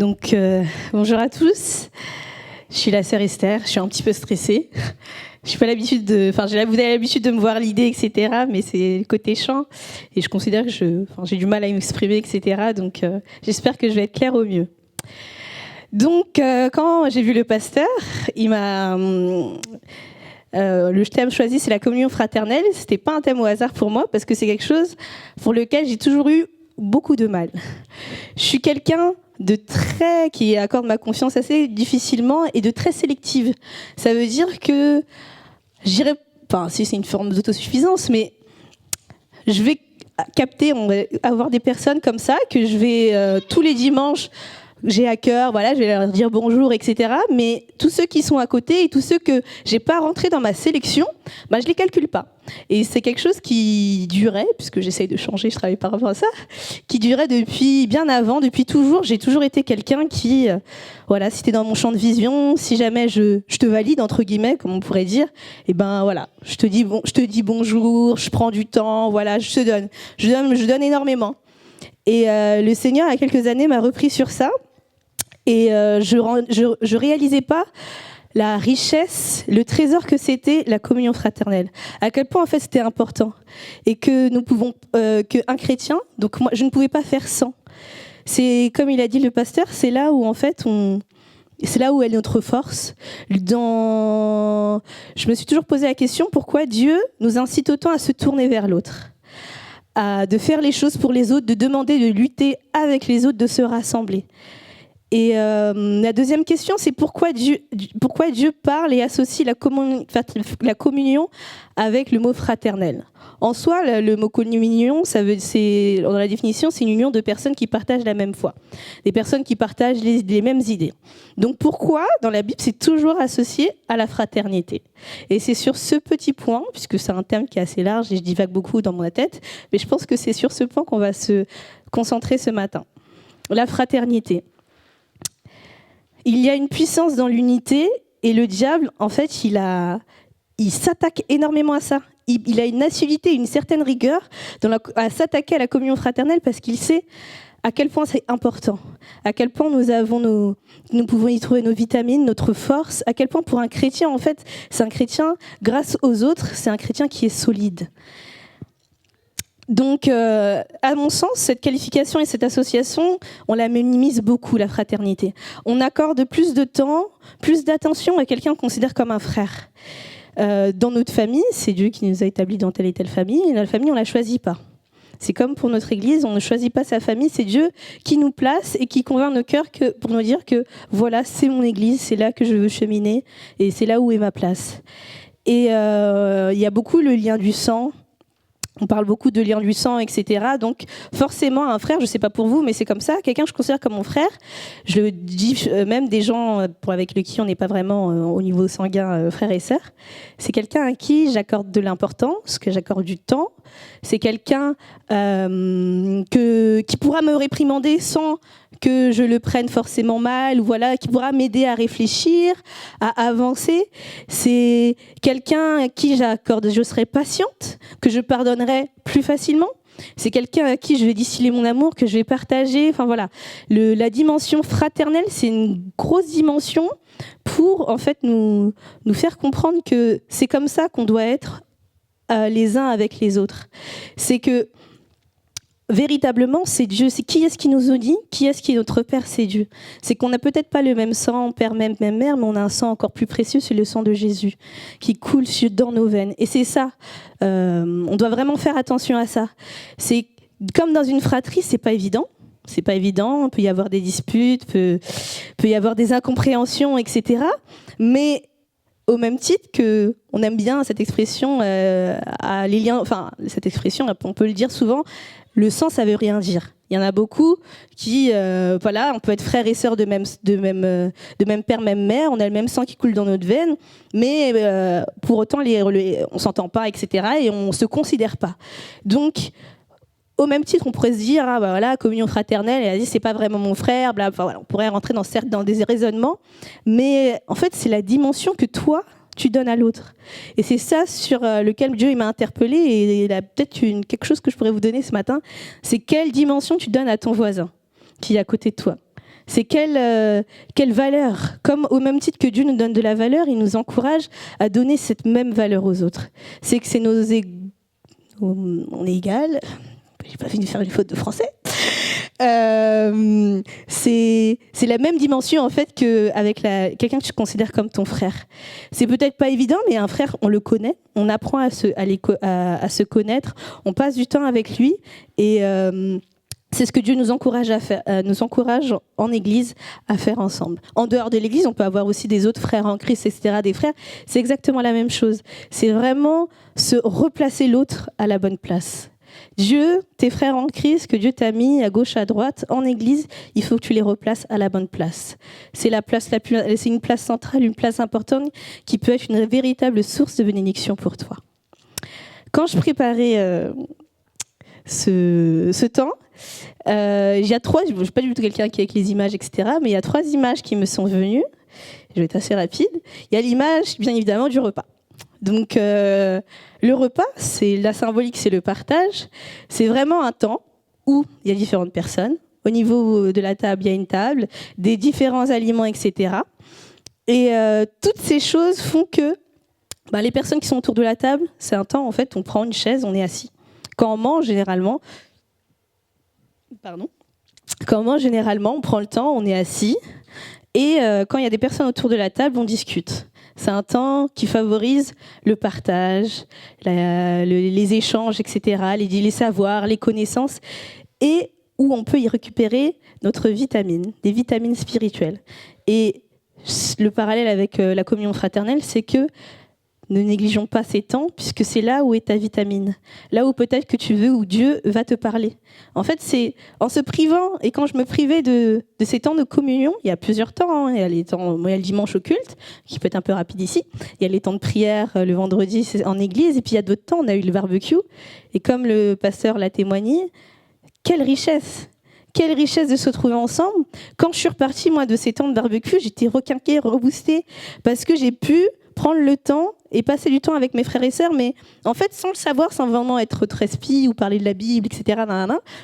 Donc, bonjour à tous. Je suis la sœur Esther. Je suis un petit peu stressée. Je suis pas l'habitude de, vous avez l'habitude de me voir l'idée, etc. Mais c'est le côté chant, et je considère que j'ai du mal à m'exprimer, etc. Donc, j'espère que je vais être claire au mieux. Donc, quand j'ai vu le pasteur, il m'a le thème choisi, c'est la communion fraternelle. C'était pas un thème au hasard pour moi, parce que c'est quelque chose pour lequel j'ai toujours eu beaucoup de mal. Je suis quelqu'un qui accorde ma confiance assez difficilement et de très sélective. Ça veut dire que si c'est une forme d'autosuffisance, mais je vais capter, on va avoir des personnes comme ça que je vais tous les dimanches, j'ai à cœur, je vais leur dire bonjour, etc. Mais tous ceux qui sont à côté et tous ceux que j'ai pas rentrés dans ma sélection, je les calcule pas. Et c'est quelque chose qui durait, puisque j'essaye de changer, je travaille par rapport à ça, qui durait depuis bien avant, depuis toujours. J'ai toujours été quelqu'un qui, si t'es dans mon champ de vision, si jamais je te valide, entre guillemets, comme on pourrait dire, je te dis bonjour, je prends du temps, je donne énormément. Et le Seigneur, il y a quelques années, m'a repris sur ça. Et je réalisais pas la richesse, le trésor que c'était la communion fraternelle. À quel point en fait c'était important et que nous pouvons, qu'un chrétien, donc moi je ne pouvais pas faire sans. C'est comme il a dit le pasteur, c'est là où en fait c'est là où est notre force. Je me suis toujours posé la question pourquoi Dieu nous incite autant à se tourner vers l'autre, de faire les choses pour les autres, de demander de lutter avec les autres, de se rassembler. Et la deuxième question, c'est pourquoi Dieu parle et associe la communion avec le mot fraternel. En soi, le mot communion, dans la définition, c'est une union de personnes qui partagent la même foi, des personnes qui partagent les mêmes idées. Donc pourquoi, dans la Bible, c'est toujours associé à la fraternité? Et c'est sur ce petit point, puisque c'est un thème qui est assez large et je divague beaucoup dans ma tête, mais je pense que c'est sur ce point qu'on va se concentrer ce matin. La fraternité. Il y a une puissance dans l'unité et le diable, en fait, il s'attaque énormément à ça. Il a une assiduité, une certaine rigueur à s'attaquer à la communion fraternelle parce qu'il sait à quel point c'est important, à quel point nous pouvons y trouver nos vitamines, notre force, à quel point pour un chrétien, en fait, c'est un chrétien, grâce aux autres, c'est un chrétien qui est solide. Donc, à mon sens, cette qualification et cette association, on la minimise beaucoup, la fraternité. On accorde plus de temps, plus d'attention à quelqu'un qu'on considère comme un frère. Dans notre famille, c'est Dieu qui nous a établis dans telle et telle famille, et dans la famille, on ne la choisit pas. C'est comme pour notre Église, on ne choisit pas sa famille, c'est Dieu qui nous place et qui convainc nos cœurs pour nous dire que voilà, c'est mon Église, c'est là que je veux cheminer, et c'est là où est ma place. Et il y a beaucoup le lien du sang. On parle beaucoup de lien du sang, etc. Donc forcément, un frère, je ne sais pas pour vous, mais c'est comme ça, quelqu'un que je considère comme mon frère, je le dis même des gens avec qui on n'est pas vraiment au niveau sanguin frère et sœur, c'est quelqu'un à qui j'accorde de l'importance, que j'accorde du temps, c'est quelqu'un qui pourra me réprimander sans que je le prenne forcément mal, ou qui pourra m'aider à réfléchir, à avancer. C'est quelqu'un à qui je serai patiente, que je pardonnerai plus facilement. C'est quelqu'un à qui je vais distiller mon amour, que je vais partager. La dimension fraternelle, c'est une grosse dimension pour en fait nous faire comprendre que c'est comme ça qu'on doit être les uns avec les autres. C'est que véritablement, c'est Dieu. C'est qui est-ce qui nous unit? Qui est-ce qui est notre Père? C'est Dieu. C'est qu'on n'a peut-être pas le même sang, Père, même mère, mais on a un sang encore plus précieux, c'est le sang de Jésus, qui coule dans nos veines. Et c'est ça. On doit vraiment faire attention à ça. C'est comme dans une fratrie, c'est pas évident. C'est pas évident. Il peut y avoir des disputes, peut y avoir des incompréhensions, etc. Mais au même titre que on aime bien cette expression, les liens. Cette expression, on peut le dire souvent. Le sang, ça veut rien dire. Il y en a beaucoup qui, on peut être frères et sœurs de même père, même mère, on a le même sang qui coule dans notre veine, mais pour autant, on s'entend pas, etc. Et on se considère pas. Donc, au même titre, on pourrait se dire, communion fraternelle, elle a dit, c'est pas vraiment mon frère, on pourrait rentrer dans des raisonnements, mais en fait, c'est la dimension que toi, tu donnes à l'autre. Et c'est ça sur lequel Dieu m'a interpellée, et il a peut-être quelque chose que je pourrais vous donner ce matin, c'est quelle dimension tu donnes à ton voisin qui est à côté de toi. C'est quelle valeur. Comme au même titre que Dieu nous donne de la valeur, il nous encourage à donner cette même valeur aux autres. C'est que c'est on est égal. J'ai pas fini de faire une faute de français. C'est la même dimension en fait qu'avec quelqu'un que tu considères comme ton frère. C'est peut-être pas évident, mais un frère, on le connaît, on apprend à se connaître, on passe du temps avec lui et c'est ce que Dieu nous encourage à faire, nous encourage en Église à faire ensemble. En dehors de l'Église, on peut avoir aussi des autres frères en Christ, etc., des frères. C'est exactement la même chose. C'est vraiment se replacer l'autre à la bonne place. Dieu, tes frères en Christ, que Dieu t'a mis à gauche, à droite, en Église, il faut que tu les replaces à la bonne place. C'est c'est une place centrale, une place importante qui peut être une véritable source de bénédiction pour toi. Quand je préparais ce temps, il y a trois, je ne suis pas du tout quelqu'un qui est avec les images, etc., mais il y a 3 images qui me sont venues. Je vais être assez rapide. Il y a l'image, bien évidemment, du repas. Donc, le repas, c'est la symbolique, c'est le partage. C'est vraiment un temps où il y a différentes personnes. Au niveau de la table, il y a une table, des différents aliments, etc. Et toutes ces choses font que les personnes qui sont autour de la table, c'est un temps, en fait, on prend une chaise, on est assis. Quand on mange, généralement, on prend le temps, on est assis. Et quand il y a des personnes autour de la table, on discute. C'est un temps qui favorise le partage, les échanges, etc., les savoirs, les connaissances, et où on peut y récupérer notre vitamine, des vitamines spirituelles. Et le parallèle avec la communion fraternelle, c'est que ne négligeons pas ces temps, puisque c'est là où est ta vitamine. Là où peut-être que tu veux, où Dieu va te parler. En fait, c'est en se privant, et quand je me privais de ces temps de communion, il y a plusieurs temps. Il y a le dimanche au culte, qui peut être un peu rapide ici. Il y a les temps de prière le vendredi en église. Et puis il y a d'autres temps, on a eu le barbecue. Et comme le pasteur l'a témoigné, quelle richesse! Quelle richesse de se retrouver ensemble. Quand je suis repartie, moi, de ces temps de barbecue, j'étais requinquée, reboostée, parce que j'ai pu prendre le temps et passer du temps avec mes frères et sœurs, mais en fait, sans le savoir, sans vraiment être très spi ou parler de la Bible, etc.,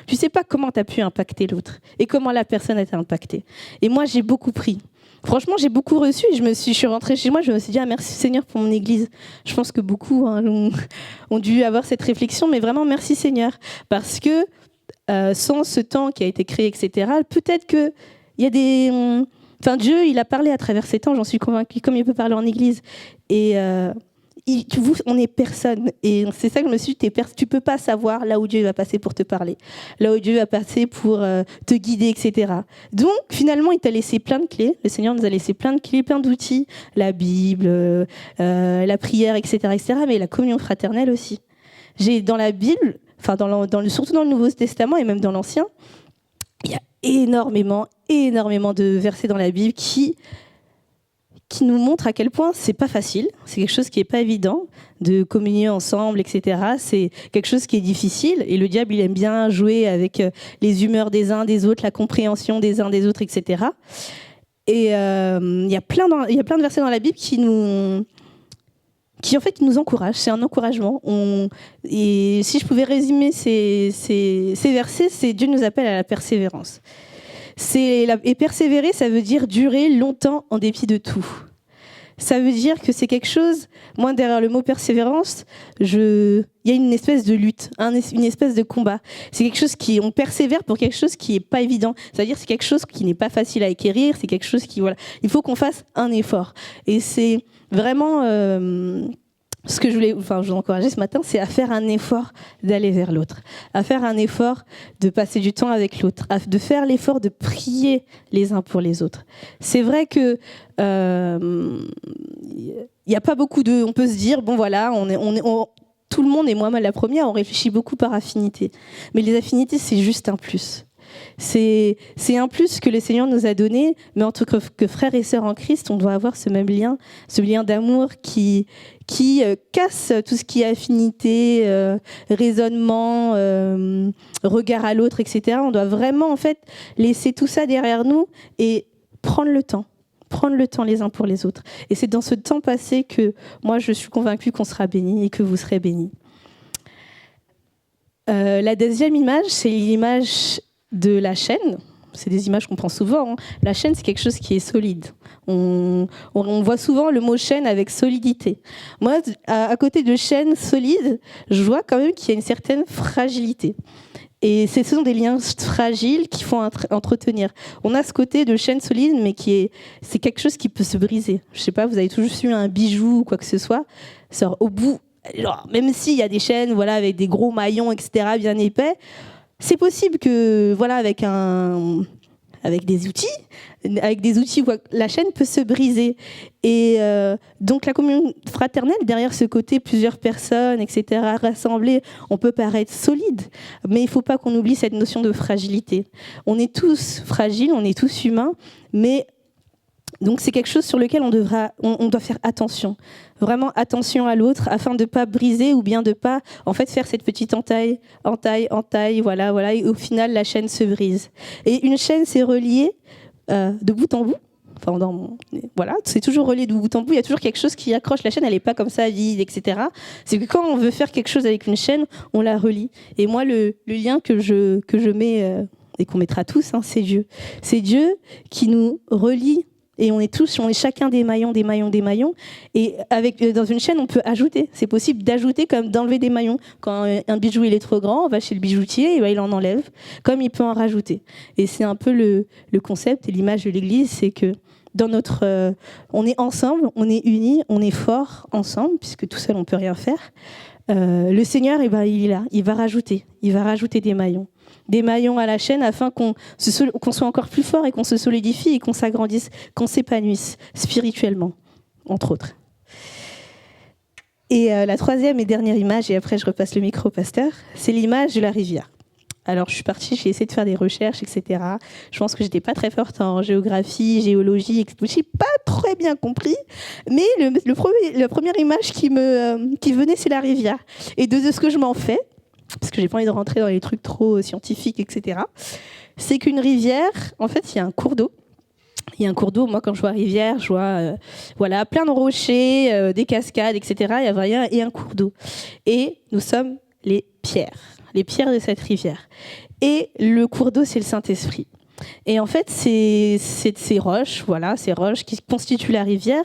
tu sais pas comment tu as pu impacter l'autre et comment la personne a été impactée. Et moi, j'ai beaucoup pris. Franchement, j'ai beaucoup reçu. Je suis rentrée chez moi, je me suis dit, merci Seigneur pour mon église. Je pense que beaucoup ont dû avoir cette réflexion, mais vraiment, merci Seigneur. Parce que sans ce temps qui a été créé, etc., peut-être qu'il y a des... Dieu, il a parlé à travers ces temps, j'en suis convaincue, comme il peut parler en église. Et on n'est personne. Et c'est ça que je me suis dit, tu peux pas savoir là où Dieu va passer pour te parler, là où Dieu va passer pour te guider, etc. Donc, finalement, il t'a laissé plein de clés. Le Seigneur nous a laissé plein de clés, plein d'outils. La Bible, la prière, etc., etc., mais la communion fraternelle aussi. J'ai dans la Bible, surtout dans le Nouveau Testament et même dans l'Ancien, il y a énormément de versets dans la Bible qui nous montrent à quel point c'est pas facile, c'est quelque chose qui est pas évident de communier ensemble, etc. C'est quelque chose qui est difficile et le diable il aime bien jouer avec les humeurs des uns des autres, la compréhension des uns des autres, etc. Et il y a plein de versets dans la Bible qui en fait nous encouragent, c'est un encouragement. Et si je pouvais résumer ces versets, c'est Dieu nous appelle à la persévérance. Et persévérer, ça veut dire durer longtemps en dépit de tout. Ça veut dire que c'est quelque chose, moi derrière le mot persévérance, il y a une espèce de lutte, une espèce de combat. C'est quelque chose on persévère pour quelque chose qui n'est pas évident. C'est-à-dire c'est quelque chose qui n'est pas facile à acquérir, c'est quelque chose il faut qu'on fasse un effort. Et c'est vraiment ce que je vous encourager ce matin, c'est à faire un effort d'aller vers l'autre, à faire un effort de passer du temps avec l'autre, de faire l'effort de prier les uns pour les autres. C'est vrai que y a pas beaucoup on peut se dire bon voilà, tout le monde et moi la première, on réfléchit beaucoup par affinité, mais les affinités c'est juste un plus. C'est un plus que le Seigneur nous a donné, mais en tant que frères et sœurs en Christ, on doit avoir ce même lien, ce lien d'amour qui casse tout ce qui est affinité, raisonnement, regard à l'autre, etc. On doit vraiment en fait laisser tout ça derrière nous et prendre le temps les uns pour les autres. Et c'est dans ce temps passé que moi je suis convaincue qu'on sera bénis et que vous serez bénis. La deuxième image, c'est l'image de la chaîne. c'est des images qu'on prend souvent, hein. La chaîne, c'est quelque chose qui est solide. On voit souvent le mot chaîne avec solidité. Moi, à côté de chaîne solide, je vois quand même qu'il y a une certaine fragilité. Et ce sont des liens fragiles qu'il faut entretenir. On a ce côté de chaîne solide, mais c'est quelque chose qui peut se briser. Je sais pas, vous avez toujours eu un bijou ou quoi que ce soit, au bout, genre, même s'il y a des chaînes, voilà, avec des gros maillons, etc., bien épais, c'est possible que, voilà, avec des outils, la chaîne peut se briser. Et donc la communion fraternelle, derrière ce côté plusieurs personnes, etc., rassemblées, on peut paraître solide, mais il ne faut pas qu'on oublie cette notion de fragilité. On est tous fragiles, on est tous humains, mais donc c'est quelque chose sur lequel on doit faire attention, vraiment attention à l'autre, afin de ne pas briser ou bien de ne pas en fait faire cette petite entaille, voilà, et au final la chaîne se brise. Et une chaîne, c'est relié de bout en bout. Enfin, voilà, c'est toujours relié de bout en bout. Il y a toujours quelque chose qui accroche la chaîne. Elle n'est pas comme ça vide, etc. C'est que quand on veut faire quelque chose avec une chaîne, on la relie. Et moi, le lien que je mets et qu'on mettra tous, hein, c'est Dieu. C'est Dieu qui nous relie. Et on est chacun des maillons. Et dans une chaîne, on peut ajouter. C'est possible d'ajouter comme d'enlever des maillons. Quand un bijou il est trop grand, on va chez le bijoutier et il en enlève. Comme il peut en rajouter. Et c'est un peu le concept et l'image de l'Église, c'est que on est ensemble, on est unis, on est fort ensemble, puisque tout seul on peut rien faire. Le Seigneur, il est là. Il va rajouter des maillons à la chaîne afin qu'on soit encore plus fort et qu'on se solidifie et qu'on s'agrandisse, qu'on s'épanouisse spirituellement, entre autres. Et la troisième et dernière image, et après je repasse le micro au pasteur, c'est l'image de la rivière. Alors je suis partie, j'ai essayé de faire des recherches, etc. Je pense que j'étais pas très forte en géographie, géologie, etc. J'ai pas très bien compris, mais la première image qui venait, c'est la rivière. Et de ce que je m'en fais, parce que j'ai pas envie de rentrer dans les trucs trop scientifiques, etc., c'est qu'une rivière, en fait, il y a un cours d'eau. Il y a un cours d'eau, moi quand je vois rivière, je vois plein de rochers, des cascades, etc. Il y a rien, et un cours d'eau. Et nous sommes les pierres de cette rivière. Et le cours d'eau, c'est le Saint-Esprit. Et en fait, c'est ces roches qui constituent la rivière.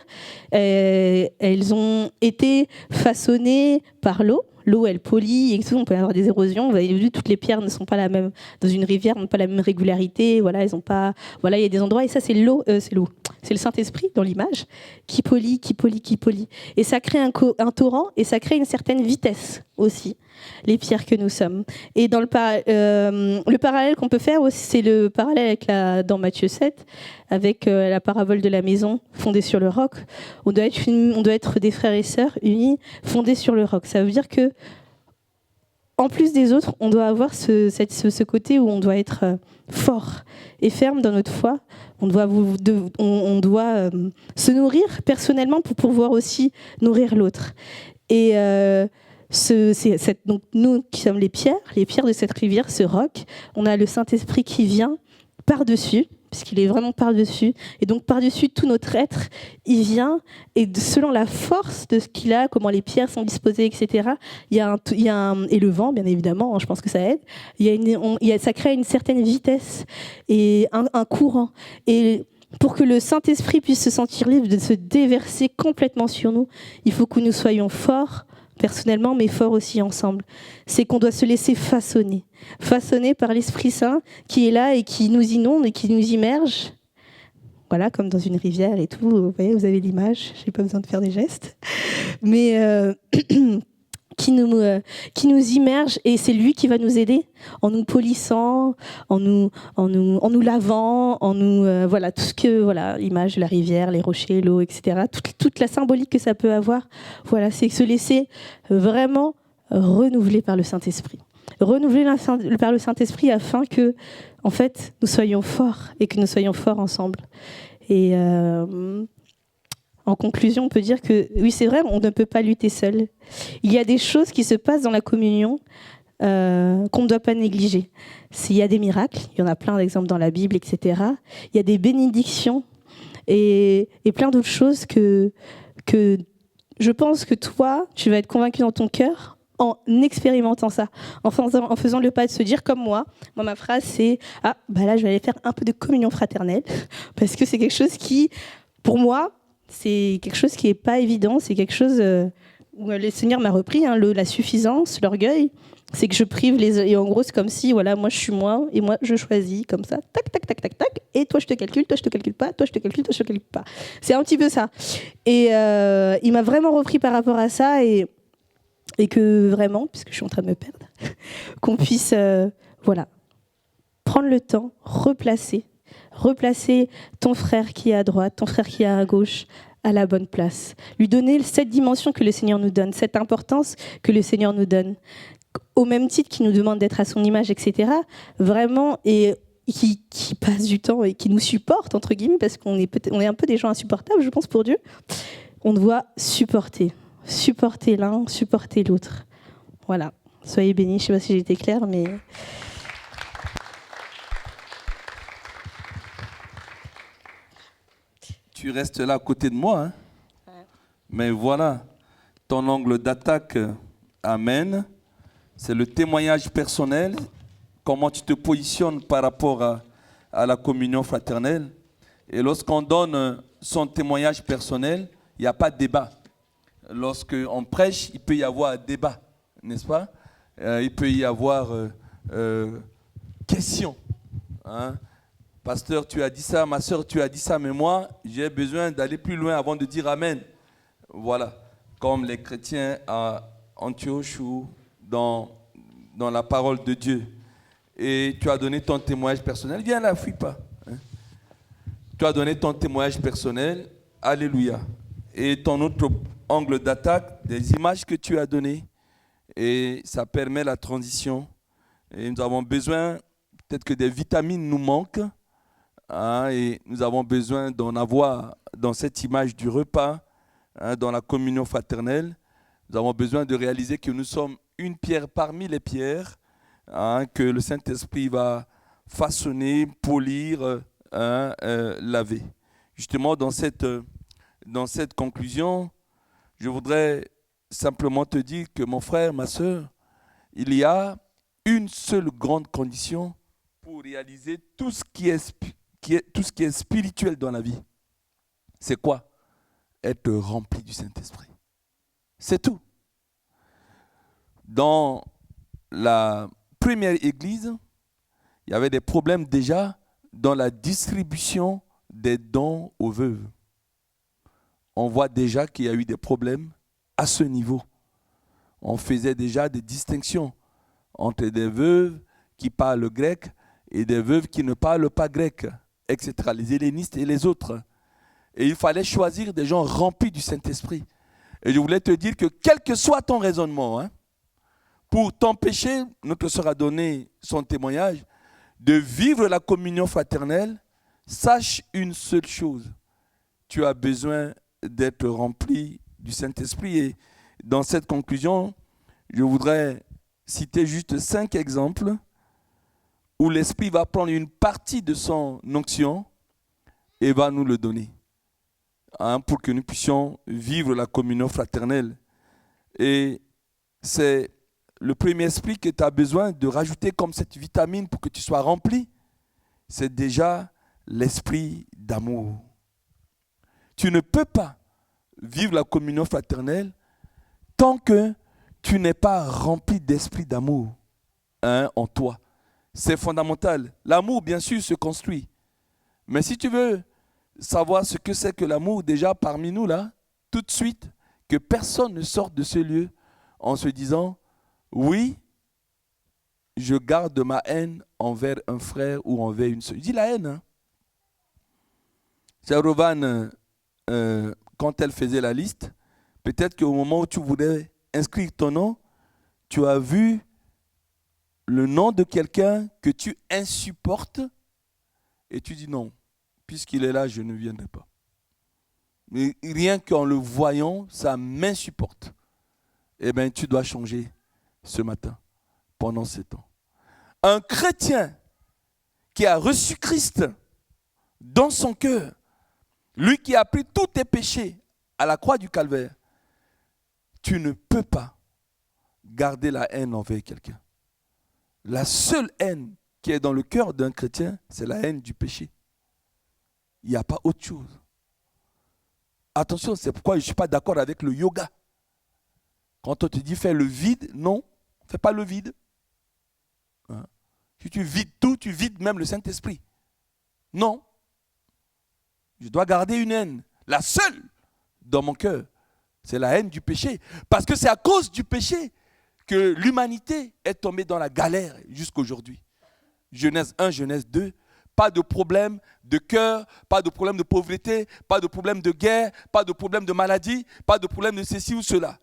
Elles ont été façonnées par l'eau. L'eau, elle polie et tout, on peut avoir des érosions. Vous avez vu, toutes les pierres ne sont pas la même. Dans une rivière, n'ont pas la même régularité. Voilà, elles ont pas. Voilà, il y a des endroits et ça, c'est l'eau. C'est le Saint-Esprit dans l'image qui polie. Et ça crée un torrent et ça crée une certaine vitesse aussi. Les pierres que nous sommes. Et dans le parallèle qu'on peut faire aussi, c'est le parallèle dans Matthieu 7, avec la parabole de la maison fondée sur le roc. On doit être des frères et sœurs unis, fondés sur le roc. Ça veut dire que, en plus des autres, on doit avoir ce côté où on doit être fort et ferme dans notre foi. On doit se nourrir personnellement pour pouvoir aussi nourrir l'autre. Et donc nous qui sommes les pierres de cette rivière, ce roc, on a le Saint-Esprit qui vient par-dessus, puisqu'il est vraiment par-dessus, et donc par-dessus tout notre être, il vient, et selon la force de ce qu'il a, comment les pierres sont disposées, etc., et le vent, bien évidemment, je pense que ça aide, ça crée une certaine vitesse et un courant. Et pour que le Saint-Esprit puisse se sentir libre de se déverser complètement sur nous, il faut que nous soyons forts, personnellement, mais forts aussi ensemble. C'est qu'on doit se laisser façonner par l'Esprit Saint qui est là et qui nous inonde et qui nous immerge. Voilà, comme dans une rivière et tout. Vous voyez, vous avez l'image, je n'ai pas besoin de faire des gestes. Mais qui nous immerge, et c'est lui qui va nous aider en nous polissant, en nous lavant, voilà, tout ce que, voilà, l'image de la rivière, les rochers, l'eau, etc. Toute la symbolique que ça peut avoir, voilà, c'est se laisser vraiment renouveler par le Saint-Esprit. Renouveler par le Saint-Esprit afin que, en fait, nous soyons forts et que nous soyons forts ensemble. Et en conclusion, on peut dire que, oui, c'est vrai, on ne peut pas lutter seul. Il y a des choses qui se passent dans la communion qu'on ne doit pas négliger. S'il y a des miracles, il y en a plein d'exemples dans la Bible, etc. Il y a des bénédictions et plein d'autres choses que je pense que toi, tu vas être convaincu dans ton cœur en expérimentant ça, en faisant le pas de se dire comme moi, ma phrase c'est « Ah, bah là je vais aller faire un peu de communion fraternelle » parce que c'est quelque chose qui, pour moi, c'est quelque chose qui n'est pas évident, c'est quelque chose où le Seigneur m'a repris, la suffisance, l'orgueil, c'est que je prive les... Et en gros, c'est comme si, voilà, moi je suis moi, et moi je choisis comme ça, tac, tac, tac, tac, tac, et toi je te calcule pas, toi je te calcule, toi je te calcule pas. C'est un petit peu ça. Et il m'a vraiment repris par rapport à ça, et que vraiment, puisque je suis en train de me perdre, qu'on puisse voilà, prendre le temps, replacer ton frère qui est à droite, ton frère qui est à gauche, à la bonne place. Lui donner cette dimension que le Seigneur nous donne, cette importance que le Seigneur nous donne. Au même titre qu'il nous demande d'être à son image, etc. Vraiment, et qui passe du temps et qui nous supporte, entre guillemets, parce qu'on est un peu des gens insupportables, je pense, pour Dieu. On doit supporter l'un, supporter l'autre. Voilà. Soyez bénis. Je ne sais pas si j'ai été claire, mais... Tu restes là à côté de moi, hein? Ouais. Mais voilà, ton angle d'attaque, amen. C'est le témoignage personnel, comment tu te positionnes par rapport à la communion fraternelle. Et lorsqu'on donne son témoignage personnel, il n'y a pas de débat. Lorsqu'on prêche, il peut y avoir débat, n'est-ce pas? Il peut y avoir question. Hein? Pasteur, tu as dit ça, ma soeur, tu as dit ça, mais moi, j'ai besoin d'aller plus loin avant de dire Amen. Voilà, comme les chrétiens à Antioche ou dans la parole de Dieu. Et tu as donné ton témoignage personnel. Viens là, fuis pas. Hein? Tu as donné ton témoignage personnel. Alléluia. Et ton autre angle d'attaque, des images que tu as données. Et ça permet la transition. Et nous avons besoin, peut-être que des vitamines nous manquent. Hein, et nous avons besoin d'en avoir dans cette image du repas, hein, dans la communion fraternelle. Nous avons besoin de réaliser que nous sommes une pierre parmi les pierres, hein, que le Saint-Esprit va façonner, polir, laver. Justement, dans cette conclusion, je voudrais simplement te dire que mon frère, ma soeur, il y a une seule grande condition pour réaliser tout ce qui est spirituel dans la vie. C'est quoi? Être rempli du Saint-Esprit. C'est tout. Dans la première église, il y avait des problèmes déjà dans la distribution des dons aux veuves. On voit déjà qu'il y a eu des problèmes à ce niveau. On faisait déjà des distinctions entre des veuves qui parlent grec et des veuves qui ne parlent pas grec, etc. Les hellénistes et les autres. Et il fallait choisir des gens remplis du Saint-Esprit. Et je voulais te dire que quel que soit ton raisonnement, hein, pour t'empêcher, notre sœur a donné son témoignage, de vivre la communion fraternelle, sache une seule chose. Tu as besoin d'être rempli du Saint-Esprit. Et dans cette conclusion, je voudrais citer juste 5 exemples où l'Esprit va prendre une partie de son onction et va nous le donner, hein, pour que nous puissions vivre la communion fraternelle. Et c'est le premier esprit que tu as besoin de rajouter comme cette vitamine pour que tu sois rempli, c'est déjà l'esprit d'amour. Tu ne peux pas vivre la communion fraternelle tant que tu n'es pas rempli d'esprit d'amour, hein, en toi. C'est fondamental. L'amour, bien sûr, se construit. Mais si tu veux savoir ce que c'est que l'amour, déjà parmi nous, là, tout de suite, que personne ne sorte de ce lieu en se disant « Oui, je garde ma haine envers un frère ou envers une sœur. » Je dis la haine. Hein. C'est Rovan, quand elle faisait la liste, peut-être qu'au moment où tu voulais inscrire ton nom, tu as vu le nom de quelqu'un que tu insupportes et tu dis non, puisqu'il est là, je ne viendrai pas. Mais rien qu'en le voyant, ça m'insupporte. Eh bien, tu dois changer ce matin, pendant ce temps. Un chrétien qui a reçu Christ dans son cœur, lui qui a pris tous tes péchés à la croix du Calvaire, tu ne peux pas garder la haine envers quelqu'un. La seule haine qui est dans le cœur d'un chrétien, c'est la haine du péché. Il n'y a pas autre chose. Attention, c'est pourquoi je ne suis pas d'accord avec le yoga. Quand on te dit fais le vide, non, fais pas le vide. Hein? Si tu vides tout, tu vides même le Saint-Esprit. Non. Je dois garder une haine. La seule dans mon cœur, c'est la haine du péché. Parce que c'est à cause du péché que l'humanité est tombée dans la galère jusqu'aujourd'hui. Genèse 1, Genèse 2, pas de problème de cœur, pas de problème de pauvreté, pas de problème de guerre, pas de problème de maladie, pas de problème de ceci ou cela.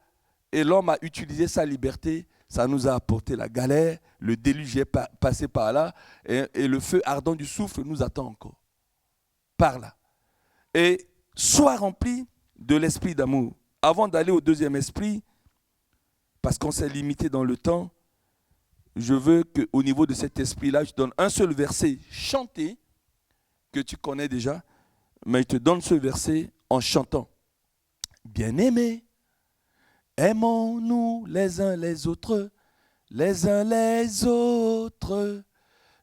Et l'homme a utilisé sa liberté, ça nous a apporté la galère, le déluge est passé par là, et le feu ardent du soufre nous attend encore. Par là. Et sois rempli de l'esprit d'amour. Avant d'aller au deuxième esprit, parce qu'on s'est limité dans le temps, je veux qu'au niveau de cet esprit-là, je donne un seul verset chanté, que tu connais déjà, mais je te donne ce verset en chantant. Bien-aimés, aimons-nous les uns les autres,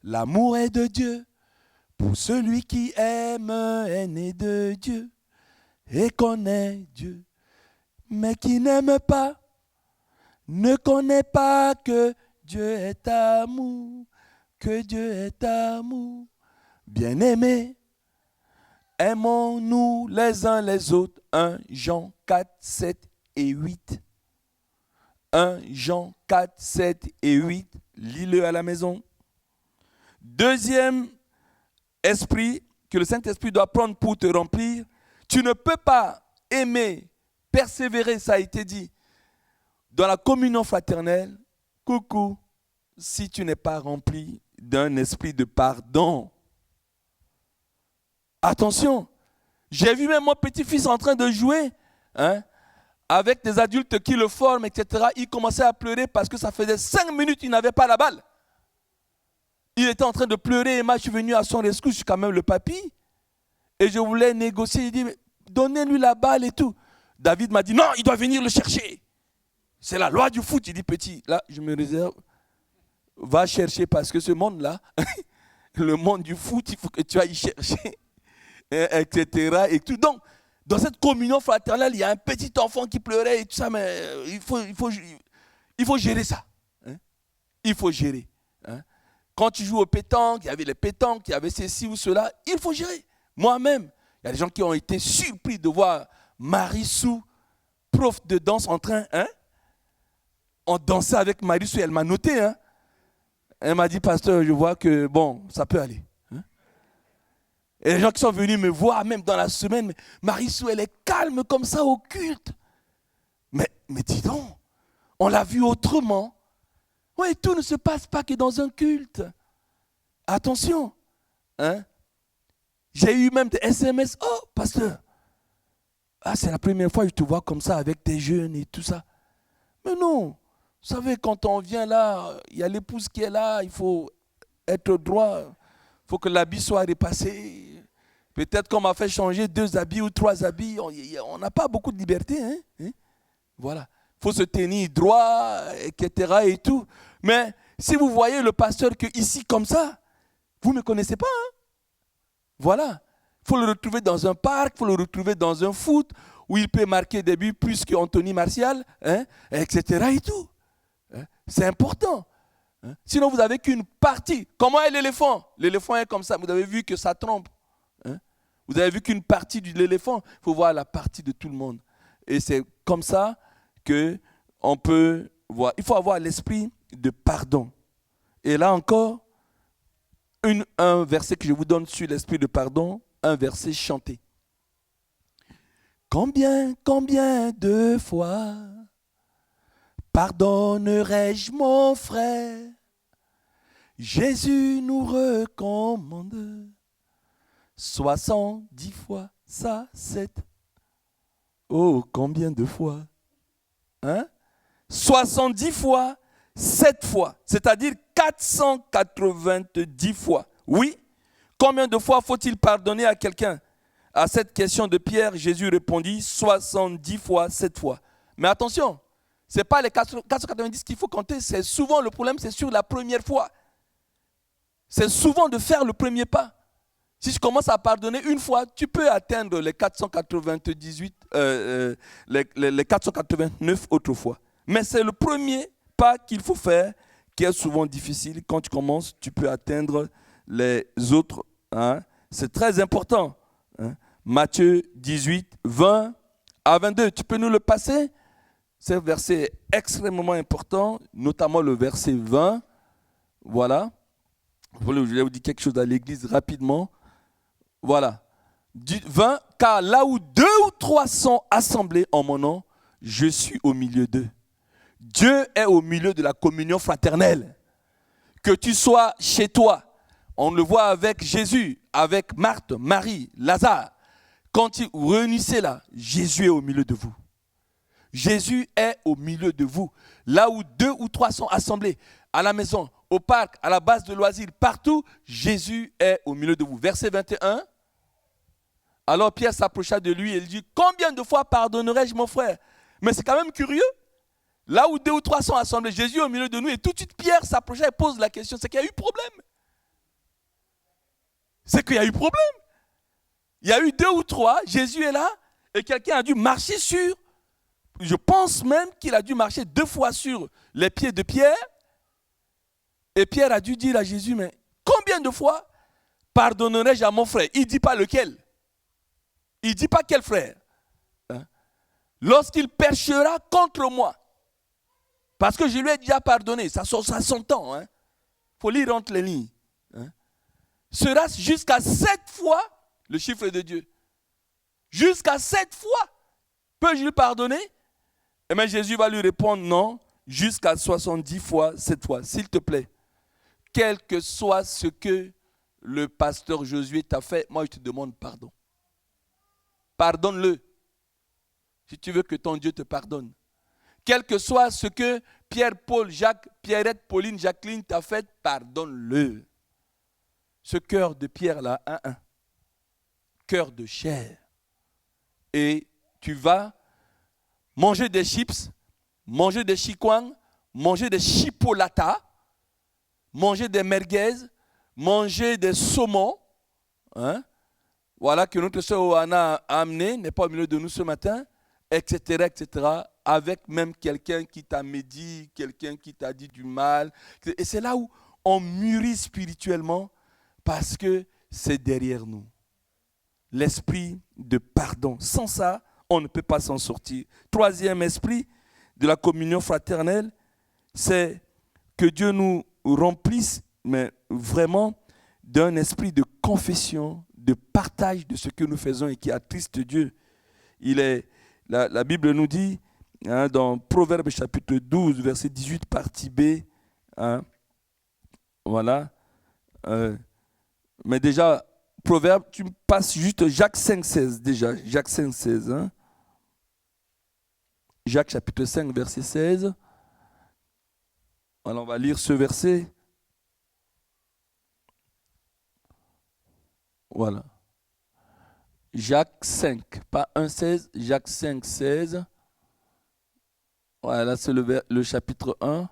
L'amour est de Dieu, pour celui qui aime est né de Dieu et connaît Dieu. Mais qui n'aime pas, ne connaît pas que Dieu est amour, que Dieu est amour. Bien-aimés, aimons-nous les uns les autres. 1 Jean 4, 7 et 8. 1 Jean 4, 7 et 8. Lis-le à la maison. Deuxième esprit que le Saint-Esprit doit prendre pour te remplir. Tu ne peux pas aimer, persévérer, ça a été dit, dans la communion fraternelle, coucou, si tu n'es pas rempli d'un esprit de pardon. Attention, j'ai vu même mon petit-fils en train de jouer, avec des adultes qui le forment, etc. Il commençait à pleurer parce que ça faisait 5 minutes qu'il n'avait pas la balle. Il était en train de pleurer et moi je suis venu à son rescousse, je suis quand même le papy. Et je voulais négocier, il dit, donnez-lui la balle et tout. David m'a dit, non, il doit venir le chercher. C'est la loi du foot. Il dit, petit, là, je me réserve. Va chercher parce que ce monde-là, le monde du foot, il faut que tu ailles y chercher, etc. Et tout. Donc, dans cette communion fraternelle, il y a un petit enfant qui pleurait et tout ça, mais il faut gérer ça. Il faut gérer. Quand tu joues au pétanque, il y avait les pétanques, il y avait ceci ou cela, il faut gérer. Moi-même, il y a des gens qui ont été surpris de voir Marissou, prof de danse, en train, on dansait avec Marissou, elle m'a noté. Elle m'a dit, pasteur, je vois que, bon, ça peut aller. Et les gens qui sont venus me voir, même dans la semaine, Marissou, elle est calme comme ça au culte. Mais dis donc, on l'a vu autrement. Oui, tout ne se passe pas que dans un culte. Attention. J'ai eu même des SMS. Oh, pasteur, c'est la première fois que je te vois comme ça avec tes jeunes et tout ça. Mais non, vous savez, quand on vient là, il y a l'épouse qui est là, il faut être droit, il faut que l'habit soit repassé. Peut-être qu'on m'a fait changer 2 habits ou 3 habits, on n'a pas beaucoup de liberté. Voilà. Il faut se tenir droit, etc. et tout. Mais si vous voyez le pasteur que ici comme ça, vous ne me connaissez pas. Voilà. Il faut le retrouver dans un parc, il faut le retrouver dans un foot, où il peut marquer des buts plus qu'Anthony Martial, etc. et tout. C'est important. Sinon, vous n'avez qu'une partie. Comment est l'éléphant? L'éléphant est comme ça. Vous avez vu que ça trompe. Vous avez vu qu'une partie de l'éléphant. Il faut voir la partie de tout le monde. Et c'est comme ça qu'on peut voir. Il faut avoir l'esprit de pardon. Et là encore, un verset que je vous donne sur l'esprit de pardon, un verset chanté. Combien de fois pardonnerai-je mon frère? Jésus nous recommande 70 fois ça, 7. Oh, combien de fois? 70 fois, 7 fois, c'est-à-dire 490 fois. Oui, combien de fois faut-il pardonner à quelqu'un? À cette question de Pierre, Jésus répondit 70 fois, 7 fois. Mais attention, Ce n'est pas les 490 qu'il faut compter. C'est souvent le problème, c'est sur la première fois. C'est souvent de faire le premier pas. Si je commence à pardonner une fois, tu peux atteindre les 498, les 489 autrefois. Mais c'est le premier pas qu'il faut faire qui est souvent difficile. Quand tu commences, tu peux atteindre les autres. Hein. C'est très important. Hein. Matthieu 18, 20 à 22. Tu peux nous le passer? C'est un verset extrêmement important, notamment le verset 20. Voilà. Je vais vous dire quelque chose à l'église rapidement. Voilà. 20, car là où 2 ou 3 sont assemblés en mon nom, je suis au milieu d'eux. Dieu est au milieu de la communion fraternelle. Que tu sois chez toi, on le voit avec Jésus, avec Marthe, Marie, Lazare. Quand vous réunissez là, Jésus est au milieu de vous. Jésus est au milieu de vous. Là où 2 ou 3 sont assemblés, à la maison, au parc, à la base de loisirs, partout, Jésus est au milieu de vous. Verset 21. Alors Pierre s'approcha de lui et il dit, combien de fois pardonnerai-je mon frère? Mais c'est quand même curieux. Là où 2 ou 3 sont assemblés, Jésus est au milieu de nous et tout de suite Pierre s'approcha et pose la question, c'est qu'il y a eu problème. C'est qu'il y a eu problème. Il y a eu 2 ou 3, Jésus est là et quelqu'un a dû marcher sur, je pense même qu'il a dû marcher 2 fois sur les pieds de Pierre. Et Pierre a dû dire à Jésus, mais combien de fois pardonnerai-je à mon frère? Il ne dit pas lequel. Il ne dit pas quel frère. Hein? Lorsqu'il péchera contre moi. Parce que je lui ai déjà pardonné. Ça s'entend. Hein? Faut lire entre les lignes. Hein? Sera jusqu'à 7 fois le chiffre de Dieu. Jusqu'à 7 fois. Peux-je lui pardonner? Et bien Jésus va lui répondre non. Jusqu'à 70 fois 7 fois. S'il te plaît. Quel que soit ce que le pasteur Josué t'a fait, moi je te demande pardon. Pardonne-le. Si tu veux que ton Dieu te pardonne. Quel que soit ce que Pierre, Paul, Jacques, Pierrette, Pauline, Jacqueline t'a fait, pardonne-le. Ce cœur de Pierre-là, cœur de chair. Et tu vas manger des chips, manger des chikwang, manger des chipolatas, manger des merguez, manger des saumons. Hein? Voilà que notre sœur Oana a amené, n'est pas au milieu de nous ce matin, etc., etc., avec même quelqu'un qui t'a médit, quelqu'un qui t'a dit du mal. Et c'est là où on mûrit spirituellement parce que c'est derrière nous. L'esprit de pardon. Sans ça, on ne peut pas s'en sortir. Troisième esprit de la communion fraternelle, c'est que Dieu nous remplisse, mais vraiment, d'un esprit de confession, de partage de ce que nous faisons et qui attriste Dieu. La Bible nous dit, hein, dans Proverbes chapitre 12, verset 18, partie B, hein, voilà. Mais déjà, Proverbe, tu me passes juste Jacques 5, 16 déjà. Jacques 5, 16. Hein. Jacques chapitre 5, verset 16. Alors on va lire ce verset. Voilà. Jacques 5, pas 1, 16, Jacques 5, 16. Voilà, c'est le chapitre 1.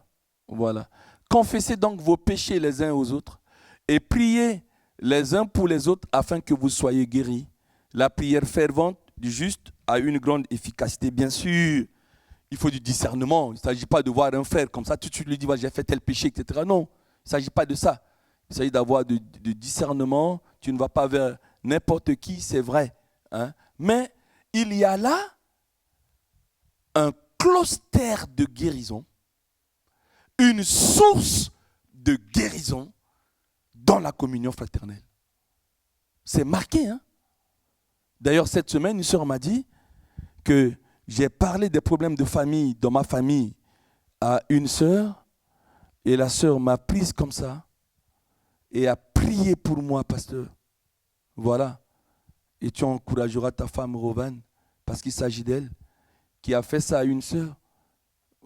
Voilà. Confessez donc vos péchés les uns aux autres et priez les uns pour les autres afin que vous soyez guéris. La prière fervente du juste a une grande efficacité. Bien sûr, il faut du discernement. Il ne s'agit pas de voir un frère comme ça, tout de suite lui dire j'ai fait tel péché, etc. Non, il ne s'agit pas de ça. Il s'agit d'avoir du discernement. Tu ne vas pas vers n'importe qui, c'est vrai. Hein? Mais il y a là un claustère de guérison, une source de guérison dans la communion fraternelle. C'est marqué. Hein? D'ailleurs, cette semaine, une sœur m'a dit que j'ai parlé des problèmes de famille dans ma famille à une sœur et la sœur m'a prise comme ça et a prié pour moi, pasteur. Voilà. Et tu encourageras ta femme, Rovan, parce qu'il s'agit d'elle, qui a fait ça à une sœur.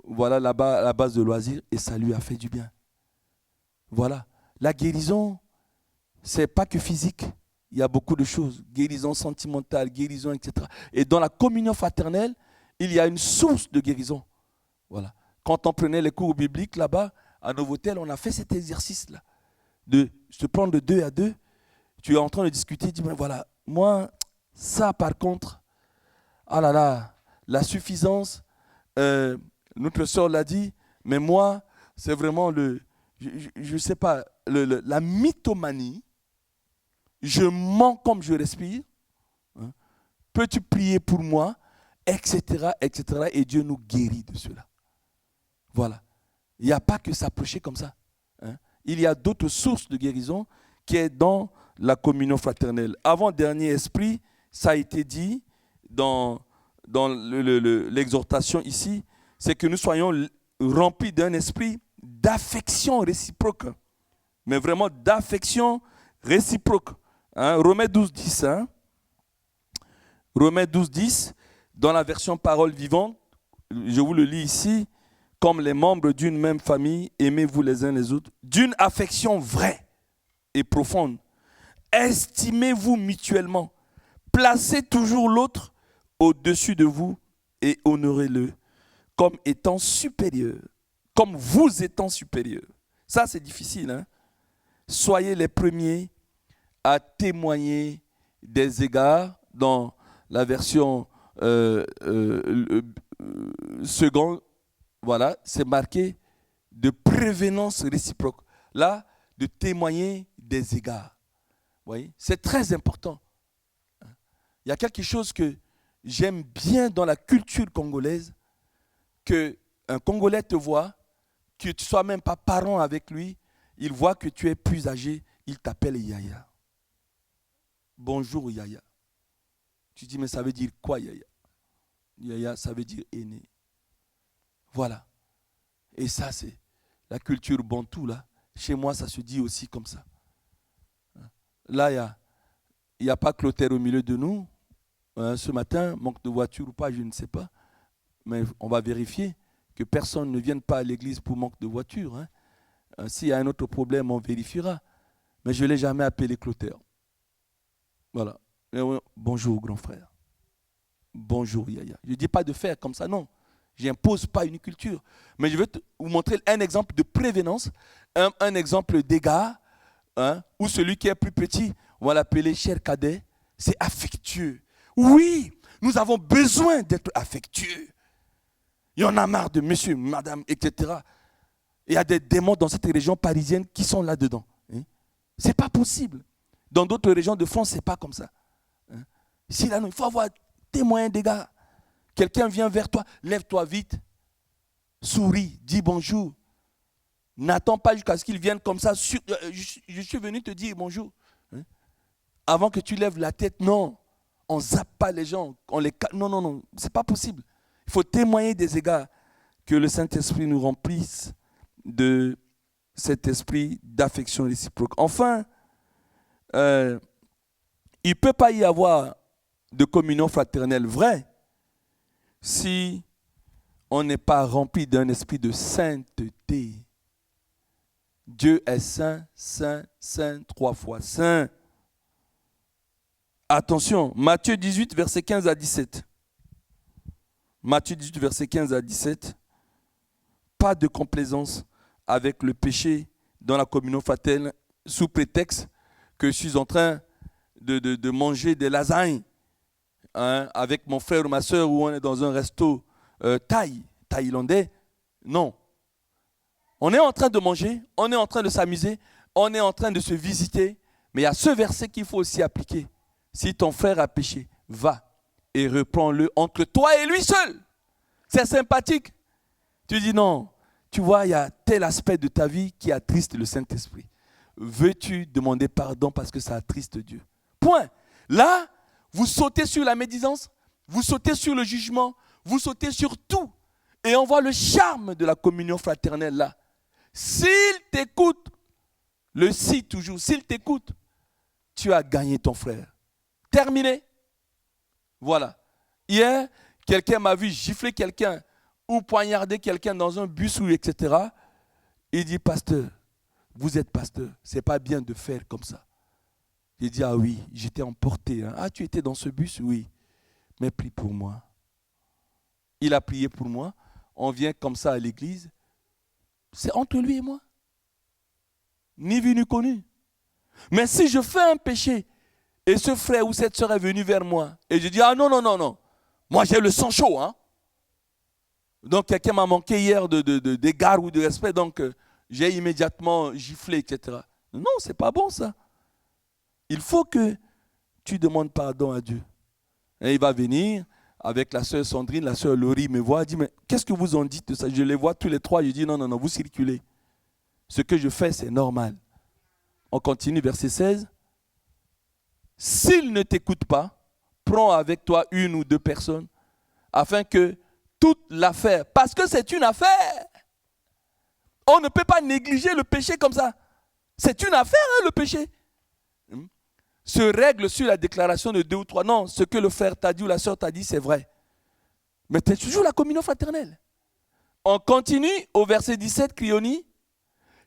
Voilà, là-bas, à la base de loisirs, et ça lui a fait du bien. Voilà. La guérison, ce n'est pas que physique. Il y a beaucoup de choses. Guérison sentimentale, guérison, etc. Et dans la communion fraternelle, il y a une source de guérison. Voilà. Quand on prenait les cours bibliques là-bas, à Novotel, on a fait cet exercice-là. De se prendre de 2 à 2. Tu es en train de discuter, tu dis, ben voilà, moi, ça par contre, ah là là, la suffisance, notre sœur l'a dit, mais moi, c'est vraiment je ne sais pas, la mythomanie. Je mens comme je respire. Hein. Peux-tu prier pour moi, etc., etc. Et Dieu nous guérit de cela. Voilà. Il n'y a pas que s'approcher comme ça. Hein. Il y a d'autres sources de guérison qui est dans la communion fraternelle. Avant-dernier esprit, ça a été dit dans l'exhortation ici, c'est que nous soyons remplis d'un esprit d'affection réciproque. Mais vraiment d'affection réciproque. Hein? Romains 12, 10. Hein? Romains 12, 10, dans la version parole vivante, je vous le lis ici, comme les membres d'une même famille, aimez-vous les uns les autres, d'une affection vraie et profonde. Estimez-vous mutuellement. Placez toujours l'autre au-dessus de vous et honorez-le comme étant supérieur, comme vous étant supérieur. Ça, c'est difficile. Hein? Soyez les premiers à témoigner des égards dans la version seconde. Voilà, c'est marqué de prévenance réciproque. Là, de témoigner des égards. Vous voyez, c'est très important. Il y a quelque chose que j'aime bien dans la culture congolaise, qu'un Congolais te voit, que tu ne sois même pas parent avec lui, il voit que tu es plus âgé, il t'appelle Yaya. Bonjour Yaya. Tu dis, mais ça veut dire quoi Yaya? Yaya, ça veut dire aîné. Voilà. Et ça, c'est la culture bantou, là. Chez moi, ça se dit aussi comme ça. Là, il n'y a pas Clotaire au milieu de nous. Ce matin, manque de voiture ou pas, je ne sais pas. Mais on va vérifier que personne ne vienne pas à l'église pour manque de voiture. Hein. S'il y a un autre problème, on vérifiera. Mais je ne l'ai jamais appelé Clotaire. Voilà. Bonjour, grand frère. Bonjour, Yaya. Je ne dis pas de faire comme ça, non. Je n'impose pas une culture. Mais je veux vous montrer un exemple de prévenance, un exemple d'égard, hein, où celui qui est plus petit, on va l'appeler cher cadet, c'est affectueux. Oui, nous avons besoin d'être affectueux. Il y en a marre de monsieur, madame, etc. Il y a des démons dans cette région parisienne qui sont là-dedans. Hein. Ce n'est pas possible. Dans d'autres régions de France, ce n'est pas comme ça. Hein. Ici, là, il faut avoir des moyens d'égard. Quelqu'un vient vers toi, lève-toi vite, souris, dis bonjour. N'attends pas jusqu'à ce qu'il vienne comme ça. Je suis venu te dire bonjour. Hein? Avant que tu lèves la tête, non. On ne zappe pas les gens. Non. Ce n'est pas possible. Il faut témoigner des égards. Que le Saint-Esprit nous remplisse de cet esprit d'affection réciproque. Enfin, il ne peut pas y avoir de communion fraternelle vraie si on n'est pas rempli d'un esprit de sainteté. Dieu est saint, saint, saint, 3 fois saint. Attention, Matthieu 18, verset 15 à 17. Matthieu 18, verset 15 à 17. Pas de complaisance avec le péché dans la communion fraternelle sous prétexte que je suis en train de manger des lasagnes. Hein, avec mon frère ou ma soeur, où on est dans un resto thaïlandais. Non. On est en train de manger, on est en train de s'amuser, on est en train de se visiter, mais il y a ce verset qu'il faut aussi appliquer. Si ton frère a péché, va et reprends-le entre toi et lui seul. C'est sympathique. Tu dis non, tu vois, il y a tel aspect de ta vie qui attriste le Saint-Esprit. Veux-tu demander pardon parce que ça attriste Dieu? Point. Là, vous sautez sur la médisance, vous sautez sur le jugement, vous sautez sur tout. Et on voit le charme de la communion fraternelle là. S'il t'écoute, le si toujours, s'il t'écoute, tu as gagné ton frère. Terminé. Voilà. Hier, quelqu'un m'a vu gifler quelqu'un ou poignarder quelqu'un dans un bus ou etc. Il dit, pasteur, vous êtes pasteur, c'est pas bien de faire comme ça. J'ai dit, ah oui, j'étais emporté. Hein. Ah, tu étais dans ce bus? Oui. Mais prie pour moi. Il a prié pour moi. on vient comme ça à l'église, c'est entre lui et moi. Ni vu ni connu. Mais si je fais un péché, et ce frère ou cette soeur est venu vers moi, et je dis, ah non, non, non, non, moi j'ai le sang chaud, hein. Donc quelqu'un m'a manqué hier d'égard ou de respect, donc j'ai immédiatement giflé, etc. Non, c'est pas bon ça. Il faut que tu demandes pardon à Dieu. Et il va venir avec la sœur Sandrine, la sœur Laurie me voit, elle dit, mais qu'est-ce que vous en dites de ça? Je les vois tous les trois, je dis, non, non, non, vous circulez. Ce que je fais, c'est normal. On continue, verset 16. S'il ne t'écoute pas, prends avec toi une ou deux personnes, afin que toute l'affaire, parce que c'est une affaire. On ne peut pas négliger le péché comme ça. C'est une affaire, hein, le péché. Se règle sur la déclaration de 2 ou 3. Non, ce que le frère t'a dit ou la soeur t'a dit, c'est vrai. Mais tu es toujours la communion fraternelle. On continue au verset 17, Crioni.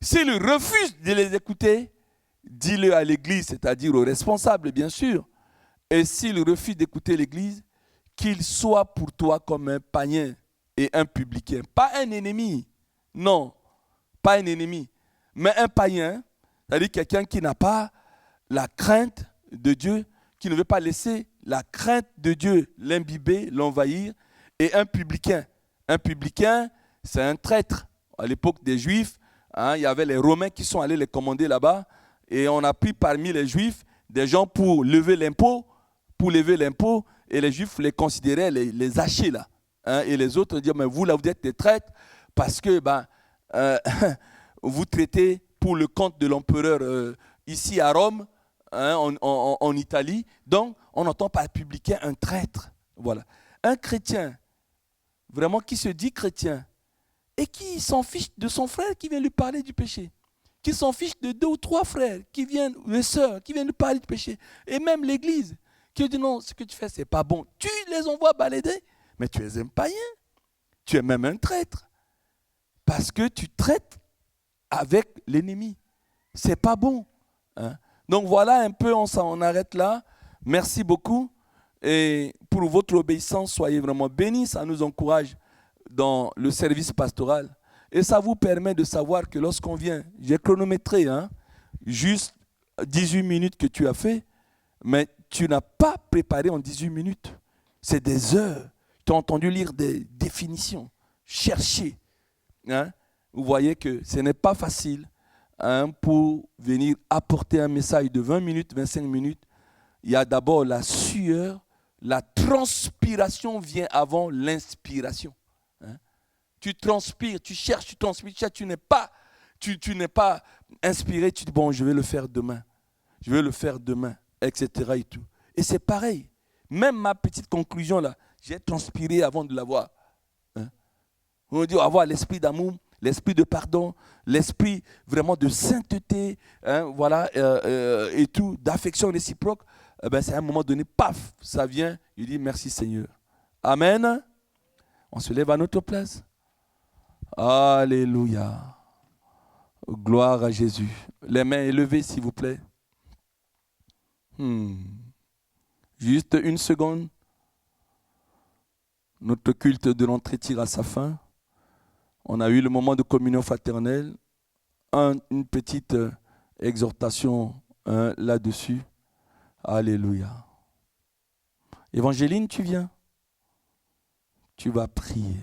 S'il refuse de les écouter, dis-le à l'église, c'est-à-dire aux responsables, bien sûr. Et s'il refuse d'écouter l'église, qu'il soit pour toi comme un païen et un publicain. Pas un ennemi. Non, pas un ennemi. Mais un païen, c'est-à-dire quelqu'un qui n'a pas la crainte de Dieu, qui ne veut pas laisser la crainte de Dieu l'imbiber, l'envahir. Et un publicain. Un publicain, c'est un traître. À l'époque des Juifs, il y avait les Romains qui sont allés les commander là-bas. Et on a pris parmi les Juifs des gens pour lever l'impôt. Et les Juifs les considéraient les hachés là. Et les autres disaient, mais vous là, vous êtes des traîtres parce que vous traitez pour le compte de l'empereur ici à Rome, en Italie. Donc, on entend par publicain un traître. Voilà. Un chrétien, vraiment qui se dit chrétien, et qui s'en fiche de son frère qui vient lui parler du péché, qui s'en fiche de 2 ou 3 frères qui viennent, les sœurs, qui viennent lui parler du péché, et même l'église, qui dit non, ce que tu fais, c'est pas bon. Tu les envoies balader, mais tu es un païen, tu es même un traître, parce que tu traites avec l'ennemi. C'est pas bon. Hein? Donc voilà un peu, on arrête là. Merci beaucoup. Et pour votre obéissance, soyez vraiment bénis. Ça nous encourage dans le service pastoral. Et ça vous permet de savoir que lorsqu'on vient, j'ai chronométré, juste 18 minutes que tu as fait, mais tu n'as pas préparé en 18 minutes. C'est des heures. Tu as entendu lire des définitions, chercher. Vous voyez que ce n'est pas facile pour venir apporter un message de 20 minutes, 25 minutes. Il y a d'abord la sueur, la transpiration vient avant l'inspiration. Tu transpires, tu cherches, tu transpires, tu n'es pas inspiré, tu dis bon, je vais le faire demain, etc. Et tout. Et c'est pareil. Même ma petite conclusion là, j'ai transpiré avant de l'avoir. On dit avoir l'esprit d'amour, l'esprit de pardon, l'esprit vraiment de sainteté, et tout, d'affection réciproque. C'est à un moment donné, paf, ça vient. Il dit merci Seigneur. Amen. On se lève à notre place. Alléluia. Gloire à Jésus. Les mains élevées, s'il vous plaît. Juste une seconde. Notre culte de l'entrée tire à sa fin. On a eu le moment de communion fraternelle. Une petite exhortation là-dessus. Alléluia. Évangéline, tu viens. Tu vas prier.